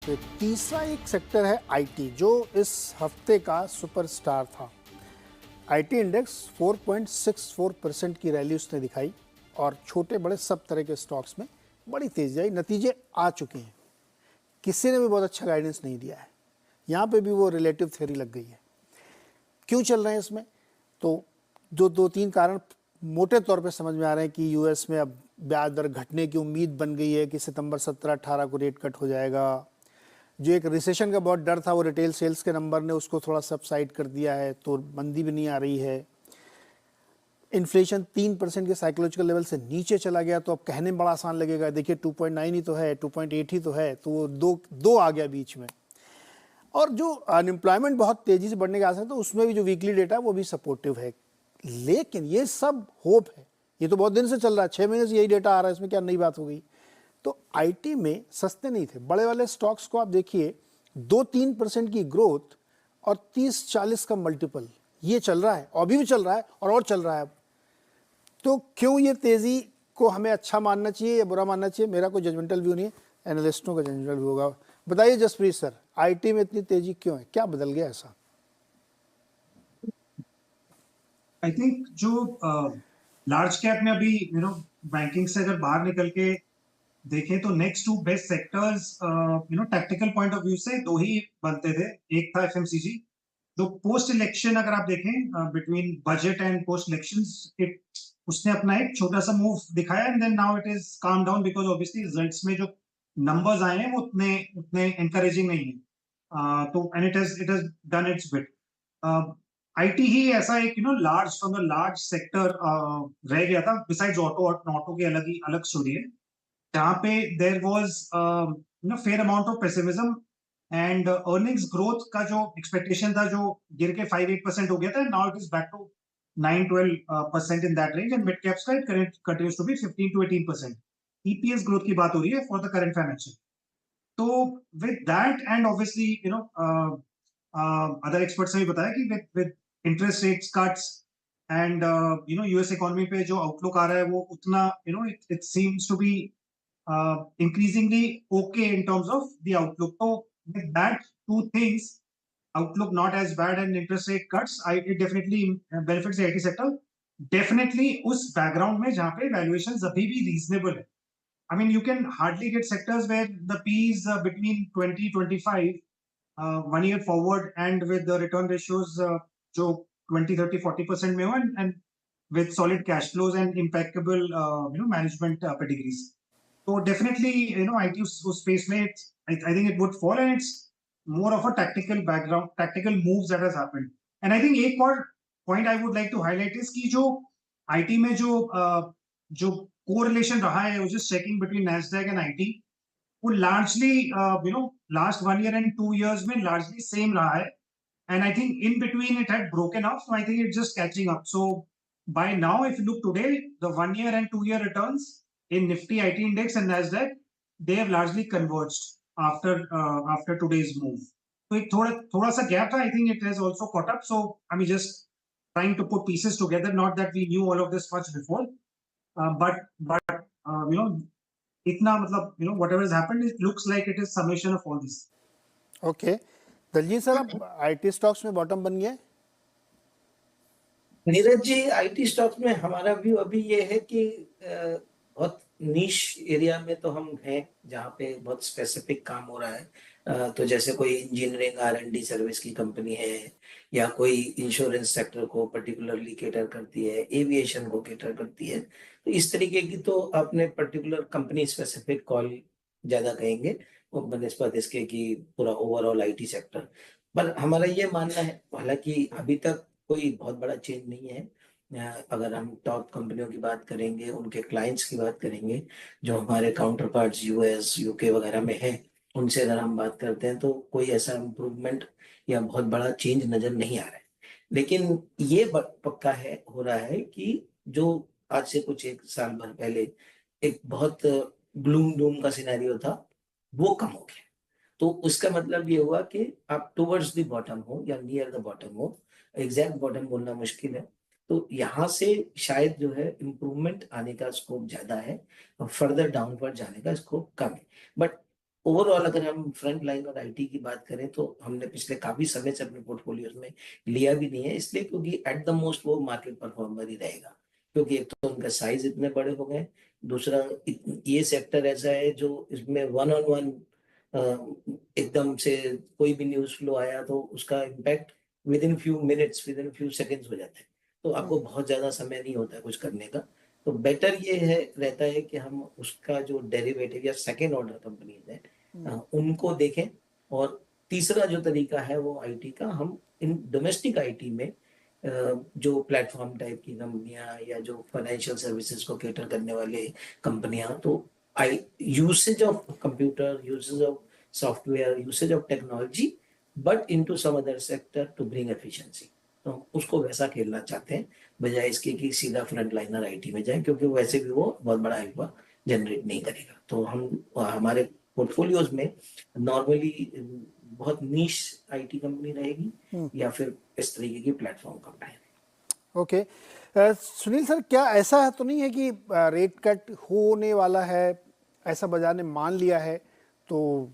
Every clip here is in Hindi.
तो तीसरा एक सेक्टर है आईटी, जो इस हफ्ते का सुपरस्टार था। आईटी इंडेक्स 4.64% की रैली उसने दिखाई और छोटे बड़े सब तरह के स्टॉक्स में बड़ी तेजी आई। नतीजे आ चुके हैं, किसी ने भी बहुत अच्छा गाइडेंस नहीं दिया है। यहाँ पे भी वो रिलेटिव थ्योरी लग गई है। क्यों चल रहे हैं इसमें? तो दो तीन कारण मोटे तौर पे समझ में आ रहे हैं कि यूएस में अब ब्याज दर घटने की उम्मीद बन गई है कि सितंबर 17-18 को रेट कट हो जाएगा। जो एक रिसेशन का बहुत डर था, वो रिटेल सेल्स के नंबर ने उसको थोड़ा सबसाइड कर दिया है, तो मंदी भी नहीं आ रही है। इन्फ्लेशन 3% के साइकोलॉजिकल लेवल से नीचे चला गया, तो अब कहने में बड़ा आसान लगेगा, देखिए 2.9 ही तो है, 2.8 ही तो है, तो वो दो आ गया बीच में। और जो अनएम्प्लॉयमेंट बहुत तेजी से बढ़ने के आसार है, तो उसमें भी जो वीकली डेटा है वो भी सपोर्टिव है। लेकिन ये सब होप है, ये तो बहुत दिन से चल रहा है, 6 महीने से यही डेटा आ रहा है, इसमें क्या नई बात हो गई? तो आईटी में सस्ते नहीं थे बड़े वाले स्टॉक्स को। आप देखिए 2-3% की ग्रोथ और 30-40 का मल्टीपल, ये चल रहा है, अभी भी चल रहा है और चल रहा है। तो क्यों ये तेजी को हमें अच्छा मानना चाहिए या बुरा मानना चाहिए? मेरा कोई जजमेंटल व्यू नहीं है, एनालिस्टों का जजमेंटल व्यू होगा। बताइए जसप्रीत सर, आईटी में इतनी तेजी क्यों है, क्या बदल गया ऐसा? आई थिंक जो लार्ज कैप में अभी बैंकिंग से अगर बाहर निकल के देखें तो next to best sectors tactical point of view से दो ही बनते थे। एक था एफएमसीजी, जो पोस्ट इलेक्शन अगर आप देखें between budget and post elections, it उसने अपना एक छोटा सा मूव दिखाया and then now it is calm down because obviously results में जो नंबर्स आए हैं वो उतने उतने एनकरेजिंग नहीं है। तो and it has done its bit. IT ही ऐसा एक large from the large sector रह गया था, बिसाइड्स ऑटो। ऑटो की अलग स्टोरी है, जहाँ पे there was fair amount of pessimism and earnings growth का जो एक्सपेक्टेशन था, जो गिर के 5-8% हो गया था, now it is back to 9-12% in that range, and mid caps का it continues to be 15-18%। EPS growth की बात हो रही है फॉर द करंट फाइनेंशियल। तो with that and obviously other experts ने भी बताया कि with interest rates cuts and US economy पे जो आउटलुक आ रहा है वो उतना it seems to be increasingly okay in terms of the outlook. So with that two things, outlook not as bad and interest rate cuts, it definitely benefits the IT sector. Definitely उस background में जहाँ पे valuations अभी भी reasonable है. I mean, you can hardly get sectors where the P is between 20-25 1 year forward, and with the return ratios जो 20-30-40% में हो, and with solid cash flows and impeccable management pedigrees. So definitely IT space में I think it would fall, and it's more of a tactical background, tactical moves that has happened. And I think एक और point I would like to highlight is कि जो IT में जो correlation रहा है, which is checking between Nasdaq and IT, वो largely last 1 year and 2 years में largely same रहा है, and I think in between it had broken off, so I think it's just catching up. So by now, if you look today, the 1 year and 2 year returns in Nifty, IT index and Nasdaq, they have largely converged after today's move. So एक थोड़ा सा gap था, I think it has also caught up. So I mean, just trying to put pieces together, not that we knew all of this much before, but इतना मतलब whatever has happened, it looks like it is summation of all this. Okay, Daljeet sir, अब आईटी स्टॉक्स में बॉटम बन गया है? नीरज जी, आईटी स्टॉक्स में हमारा व्यू अभी ये है कि बहुत नीश एरिया में तो हम हैं, जहाँ पे बहुत स्पेसिफिक काम हो रहा है। तो जैसे कोई इंजीनियरिंग R&D सर्विस की कंपनी है, या कोई इंश्योरेंस सेक्टर को पर्टिकुलरली केटर करती है, एविएशन को केटर करती है, तो इस तरीके की तो आपने पर्टिकुलर कंपनी स्पेसिफिक कॉल ज्यादा कहेंगे वो बनस्पत इसके कि पूरा ओवरऑल आईटी सेक्टर। पर हमारा ये मानना है, हालांकि अभी तक कोई बहुत बड़ा चेंज नहीं है। अगर हम टॉप कंपनियों की बात करेंगे, उनके क्लाइंट्स की बात करेंगे, जो हमारे काउंटर पार्ट्स यूएस यूके वगैरह में है, उनसे अगर हम बात करते हैं तो कोई ऐसा इम्प्रूवमेंट या बहुत बड़ा चेंज नजर नहीं आ रहा है। लेकिन ये पक्का है, हो रहा है कि जो आज से कुछ 1 साल भर पहले एक बहुत ग्लूम डूम का सिनेरियो था, वो कम हो गया। तो उसका मतलब ये हुआ कि आप टुवर्ड्स द बॉटम हो या नियर द बॉटम हो, एग्जैक्ट बॉटम बोलना मुश्किल है। तो यहाँ से शायद जो है इम्प्रूवमेंट आने का स्कोप ज्यादा है और फर्दर डाउनवर्ड जाने का स्कोप कम है। बट ओवरऑल अगर हम फ्रंट लाइन और आईटी की बात करें तो हमने पिछले काफी समय से अपने पोर्टफोलियोज में लिया भी नहीं है, इसलिए क्योंकि एट द मोस्ट वो मार्केट परफॉर्मर ही रहेगा, क्योंकि एक तो उनका साइज इतने बड़े हो गए, दूसरा ये सेक्टर ऐसा है जो इसमें वन ऑन वन एकदम से कोई भी न्यूज फ्लो आया तो उसका impact with in few minutes, with in few seconds हो जाता है, तो आपको बहुत ज्यादा समय नहीं होता है कुछ करने का। तो बेटर ये है रहता है कि हम उसका जो डेरिवेटिव या सेकेंड ऑर्डर कंपनीज है उनको देखें। और तीसरा जो तरीका है वो आईटी का, हम इन डोमेस्टिक आईटी में जो प्लेटफॉर्म टाइप की कंपनियां या जो फाइनेंशियल सर्विसेज को केटर करने वाले कंपनियां, तो AI usage of computer, usage of software, usage of technology, but into some other sector to bring efficiency, तो हम उसको वैसा खेलना चाहते हैं बजाय इसके कि सीधा फ्रंट लाइनर आईटी में जाए, क्योंकि वैसे भी वो बहुत बड़ा अल्फा जनरेट नहीं करेगा। तो हम हमारे पोर्टफोलियोज में नॉर्मली बहुत नीश आईटी कंपनी रहेगी या फिर इस तरीके की platform company. Okay Sunil sir, क्या ऐसा है तो नहीं है कि रेट कट होने वाला है, ऐसा बाजार ने मान लिया है, तो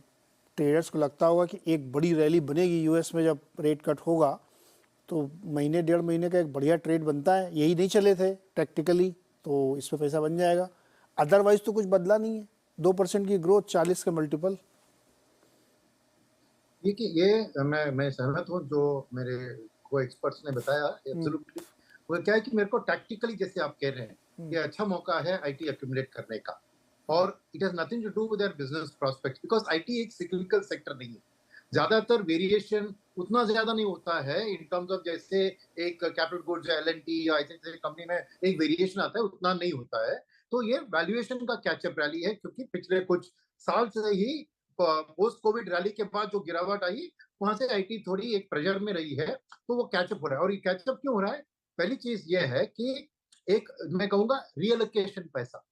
ट्रेडर्स को लगता होगा कि एक बड़ी रैली बनेगी यूएस में जब रेट कट होगा, तो महीने डेढ़ महीने का एक बढ़िया ट्रेड बनता है, यही नहीं चले थे टैक्टिकली, तो इसमें पैसा बन जाएगा। अदरवाइज तो कुछ बदला नहीं है, 2% की ग्रोथ, 40 का मल्टीपल। ये मैं सहमत हूँ जो मेरे को एक्सपर्ट्स ने बताया, एब्सोल्युटली। वो क्या है कि मेरे को टैक्टिकली, जैसे आप कह रहे हैं, ये अच्छा मौका है आईटी एक्यूमुलेट करने का, और it has nothing to do with their business prospects, because IT एक सिक्लिकल सेक्टर नहीं है। ज्यादातर वेरिएशन उतना ज्यादा नहीं होता है इन टर्म्स ऑफ, जैसे एक कैपिटल गुड्स या एलएनटी या ऐसे कंपनी में एक वेरिएशन आता है, उतना नहीं होता है। तो ये वैल्यूएशन का कैचअप रैली है, क्योंकि पिछले कुछ साल से ही पोस्ट कोविड रैली के बाद जो गिरावट आई, वहां से आईटी थोड़ी एक प्रेशर में रही है, तो वो कैचअप हो रहा है। और ये कैचअप क्यों हो रहा है? पहली चीज ये है कि एक, मैं कहूंगा, रीएलोकेशन पैसा।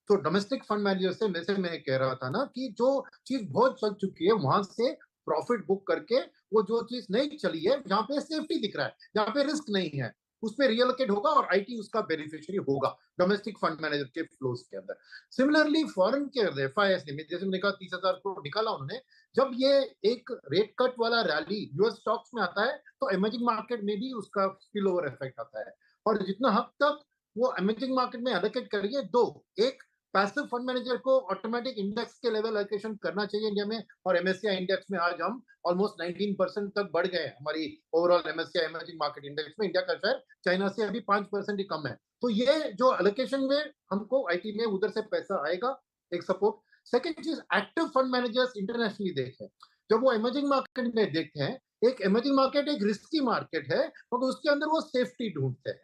तो डोमेस्टिक फंड मैनेजर से मैं कह रहा था ना कि जो चीज बहुत चल चुकी है वहां से प्रॉफिट बुक करके, वो जो चीज नहीं चली है, जहां पे सेफ्टी दिख रहा है, जहां पे रिस्क नहीं है, उस पर रियलोकेट होगा और आईटी उसका बेनिफिशियरी होगा डोमेस्टिक फंड मैनेजर के फ्लोज के अंदर। सिमिलरली फॉरेन के एफआईएस ने, जैसे मैंने कहा 30,000 करोड़ निकाला उन्होंने, जब ये एक रेट कट वाला रैली यूएस स्टॉक्स में आता है तो इमर्जिंग मार्केट में भी उसका स्पिल ओवर इफेक्ट आता है। और जितना हद तक वो इमर्जिंग मार्केट में एलोकेट करिए, दो, एक पैसिव फंड मैनेजर को ऑटोमेटिक इंडेक्स के लेवल एलोकेशन करना चाहिए इंडिया में, और एमएससीआई इंडेक्स में आज हम ऑलमोस्ट 19% तक बढ़ गए हैं। हमारी overall MSCI emerging market index में इंडिया का शेयर चाइना से अभी 5% ही कम है। तो ये जो एलोकेशन में हमको आईटी में उधर से पैसा आएगा, एक सपोर्ट। सेकेंड चीज, एक्टिव फंड मैनेजर्स इंटरनेशनली देखें, जब वो इमर्जिंग मार्केट में देखते हैं, एक इमर्जिंग मार्केट एक रिस्की मार्केट है, मगर उसके अंदर वो सेफ्टी ढूंढते हैं,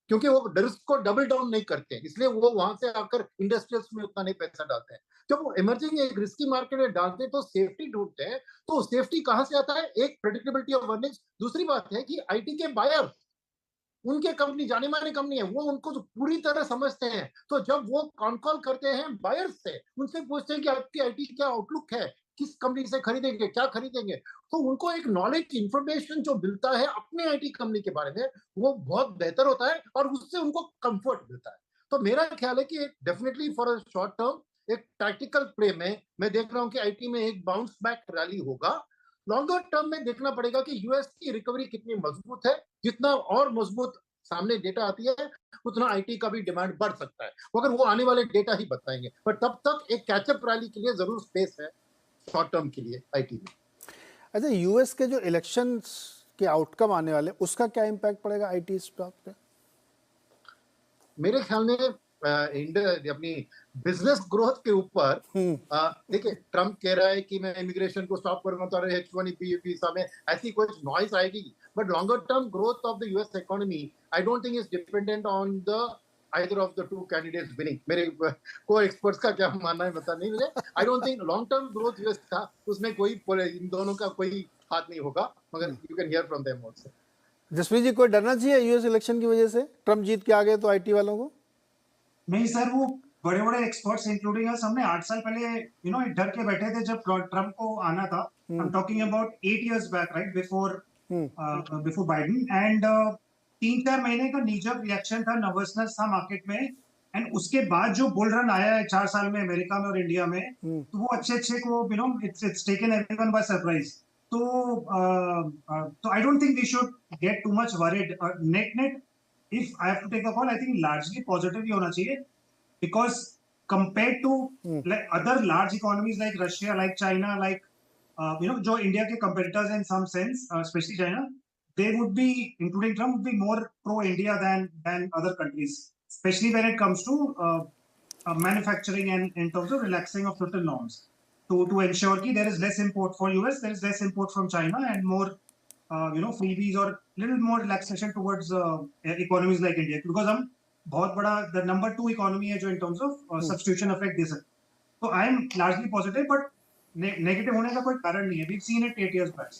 क्योंकि वो रिस्क को डबल डाउन नहीं करते, इसलिए वो वहां से आकर इंडस्ट्रियल्स में उतना नहीं पैसा डालते हैं। जब वो इमर्जिंग एक रिस्की मार्केट में डालते हैं तो सेफ्टी ढूंढते हैं। तो सेफ्टी कहां से आता है? एक, प्रेडिक्टेबिलिटी ऑफ अर्निंग्स। दूसरी बात है कि आईटी के बायर, उनके कंपनी जाने माने कंपनी है, वो उनको तो पूरी तरह समझते हैं। तो जब वो कॉन कॉल करते हैं बायर्स से, उनसे पूछते हैं कि आपकी आईटी क्या आउटलुक है, किस कंपनी से खरीदेंगे, क्या खरीदेंगे, तो उनको एक नॉलेज, इंफॉर्मेशन जो मिलता है अपने आईटी कंपनी के बारे में, वो बहुत बेहतर होता है और उससे उनको कंफर्ट मिलता है। तो मेरा ख्याल है कि definitely for a short term एक टैक्टिकल प्ले में मैं देख रहा हूं कि आईटी में एक बाउंस बैक रैली होगा। लॉन्गर टर्म में देखना पड़ेगा कि यूएस की रिकवरी कितनी मजबूत है। जितना और मजबूत सामने डेटा आती है, उतना आईटी का भी डिमांड बढ़ सकता है, मगर वो आने वाले डेटा ही बताएंगे। पर तब तक एक कैचअप रैली के लिए जरूर स्पेस है शॉर्ट टर्म के लिए आईटी में। अच्छा, यूएस के जो इलेक्शंस के आउटकम आने वाले, उसका क्या इम्पैक्ट पड़ेगा आईटी स्टॉक पे? मेरे ख्याल में इंडिया अपनी बिजनेस ग्रोथ के ऊपर, देखिए, ट्रम्प कह रहा है कि मैं इमिग्रेशन को स्टॉप करूंगा तो H1B वीजा में ऐसी कुछ नॉइज आएगी, but longer term growth of the US economy I don't think is dependent on the either of the two candidates winning। मेरे को एक्सपर्ट्स का क्या मानना है पता नहीं मुझे। आई don't think long term growth US का उसमें कोई, इन दोनों का कोई हाथ नहीं होगा, मगर you can hear from them also. Jaspreet ji, कोई डरना चाहिए यूएस इलेक्शन की वजह से? ट्रम्प जीत के आ गए तो आईटी वालों को? नहीं सर, वो बड़े बड़े एक्सपर्ट्स इंक्लूडिंग अस, हमने 8 साल पहले डर के बैठे थे जब ट्रम्प को आना था। I am talking about 8 years back, right before Biden. And 3-4 महीने का नीजर रिएक्शन था, नर्वसनेस था मार्केट में एंड उसके बाद जो बुल रन आया है 4 साल में अमेरिका में और इंडिया में, तो वो अच्छे को it's taken everyone by surprise. तो I don't think we should get too much worried. Net if I have to take a call, I think largely positive ही होना चाहिए, because compared to like other large economies like Russia, like China, like जो India के competitors in some sense, especially China, they would be, including Trump, would be more pro-India than other countries, especially when it comes to manufacturing and in terms of relaxing of certain norms to ensure that there is less import for US, there is less import from China, and more freebies or little more relaxation towards economies like India, because हम बहुत बड़ा the number 2 economy है जो in terms of substitution effect दे सकते. So I am largely positive, but negative होने का कोई कारण नहीं है. We've seen it 8 years back.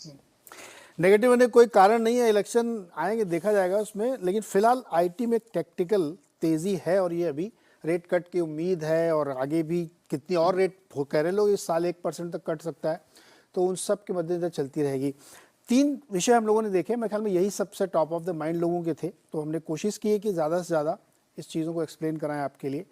Negative होने कोई कारण नहीं है, इलेक्शन आएंगे देखा जाएगा उसमें, लेकिन फिलहाल आईटी में टेक्टिकल तेजी है और ये अभी रेट कट की उम्मीद है और आगे भी कितनी और रेट कह रहे लोग इस साल 1% तक कट सकता है, तो उन सब के मद्देनजर चलती रहेगी. 3 विषय हम लोगों ने देखे, मेरे ख्याल में यही सबसे टॉप ऑफ द माइंड लोगों के थे, तो हमने कोशिश की है कि ज़्यादा से ज़्यादा इस चीज़ों को एक्सप्लेन कराएं आपके लिए.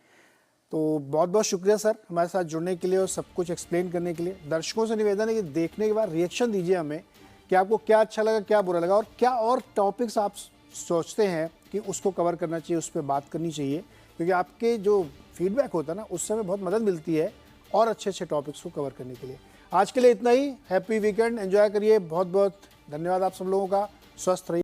तो बहुत बहुत शुक्रिया सर हमारे साथ जुड़ने के लिए और सब कुछ एक्सप्लेन करने के लिए. दर्शकों से निवेदन है कि देखने के बाद रिएक्शन दीजिए हमें कि आपको क्या अच्छा लगा, क्या बुरा लगा, और क्या और टॉपिक्स आप सोचते हैं कि उसको कवर करना चाहिए, उस पर बात करनी चाहिए, क्योंकि आपके जो फीडबैक होता है ना, उससे हमें बहुत मदद मिलती है और अच्छे टॉपिक्स को कवर करने के लिए. आज के लिए इतना ही. हैप्पी वीकेंड, एंजॉय करिए. बहुत बहुत धन्यवाद आप सब लोगों का. स्वस्थ रहिए.